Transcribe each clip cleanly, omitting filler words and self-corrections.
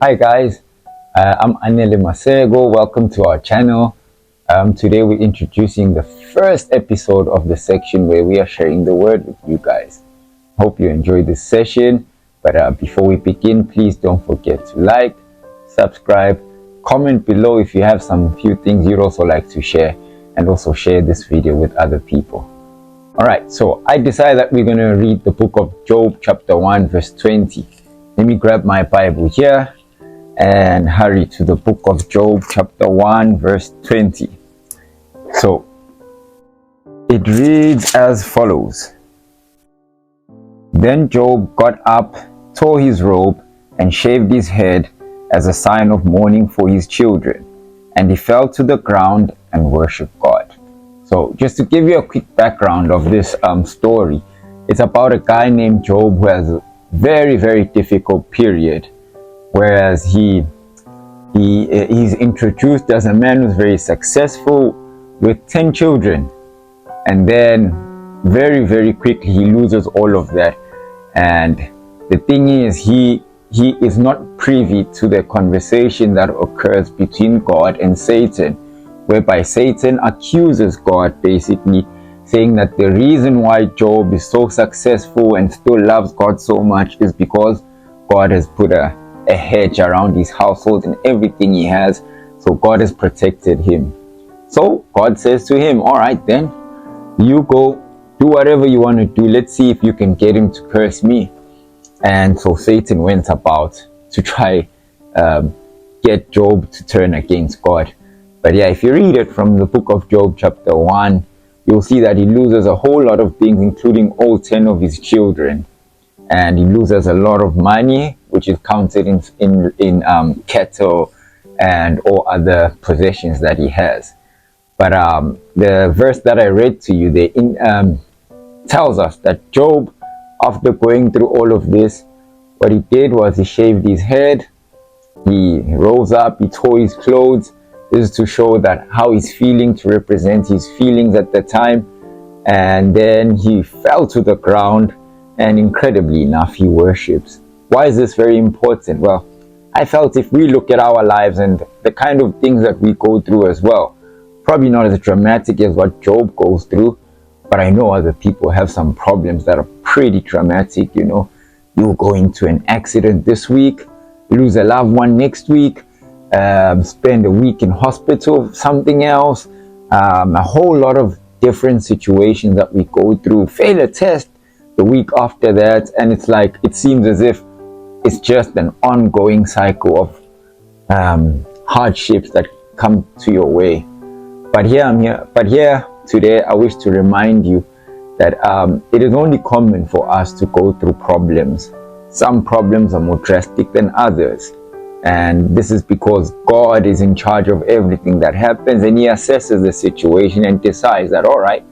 Hi guys, I'm Anele. Welcome to our channel. Today we're introducing the first episode of the section where we are sharing the word with you guys. Hope you enjoy this session, but before we begin, please don't forget to like, subscribe, comment below if you have some few things you'd also like to share, and also share this video with other people. Alright, so I decided that we're going to read the book of Job chapter 1 verse 20. Let me grab my Bible here and hurry to the book of Job chapter 1 verse 20. So it reads as follows. Then Job got up, tore his robe, and shaved his head as a sign of mourning for his children, and he fell to the ground and worshipped God. So just to give you a quick background of this story, it's about a guy named Job who has a very, very difficult period, whereas he's introduced as a man who's very successful with 10 children, and then very, very quickly he loses all of that. And the thing is, he is not privy to the conversation that occurs between God and Satan, whereby Satan accuses God, basically saying that the reason why Job is so successful and still loves God so much is because God has put a hedge around his household and everything he has, so God has protected him. So God says to him, all right then, you go do whatever you want to do, let's see if you can get him to curse me. And so Satan went about to try get Job to turn against God. But yeah, if you read it from the book of Job chapter 1, you'll see that he loses a whole lot of things, including all 10 of his children. And he loses a lot of money, which is counted in cattle and all other possessions that he has. But the verse that I read to you, tells us that Job, after going through all of this, what he did was he shaved his head, he rose up, he tore his clothes. This is to show that how he's feeling, to represent his feelings at the time. And then he fell to the ground, and incredibly enough, he worships. Why is this very important? Well, I felt if we look at our lives and the kind of things that we go through as well, probably not as dramatic as what Job goes through, but I know other people have some problems that are pretty traumatic. You know, you go into an accident this week, lose a loved one next week, spend a week in hospital, something else, a whole lot of different situations that we go through, fail a test the week after that, and it's like it seems as if it's just an ongoing cycle of hardships that come to your way. But here today I wish to remind you that it is only common for us to go through problems. Some problems are more drastic than others, and this is because God is in charge of everything that happens, and he assesses the situation and decides that, all right,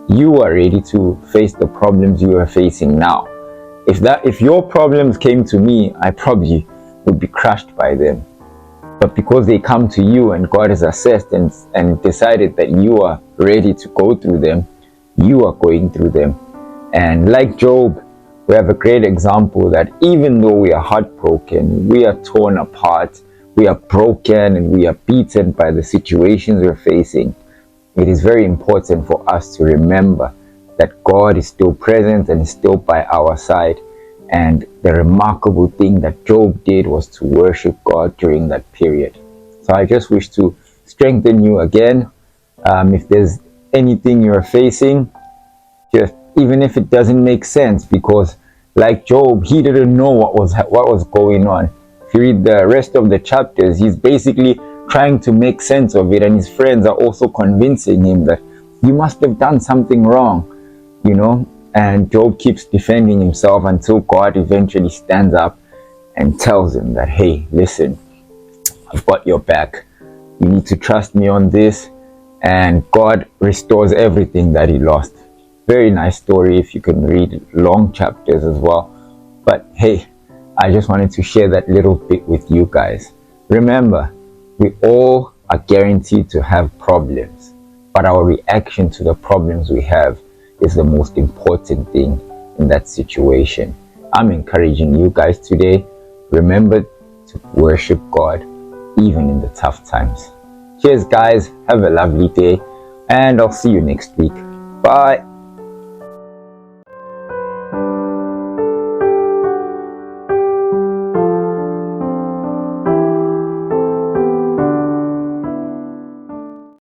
you are ready to face the problems you are facing now. If your problems came to me, I probably would be crushed by them. But because they come to you and God has assessed and decided that you are ready to go through them, you are going through them. And like Job, we have a great example that even though we are heartbroken, we are torn apart, we are broken, and we are beaten by the situations we're facing, it is very important for us to remember that God is still present and is still by our side. And the remarkable thing that Job did was to worship God during that period. So I just wish to strengthen you again. If there's anything you're facing, just even if it doesn't make sense, because like Job, he didn't know what was going on. If you read the rest of the chapters, he's basically trying to make sense of it, and his friends are also convincing him that you must have done something wrong, you know. And Job keeps defending himself until God eventually stands up and tells him that, hey, listen, I've got your back. You need to trust me on this. And God restores everything that he lost. Very nice story if you can read long chapters as well. But hey, I just wanted to share that little bit with you guys. Remember, we all are guaranteed to have problems, but our reaction to the problems we have is the most important thing in that situation. I'm encouraging you guys today, remember to worship God even in the tough times. Cheers guys, have a lovely day, and I'll see you next week. Bye.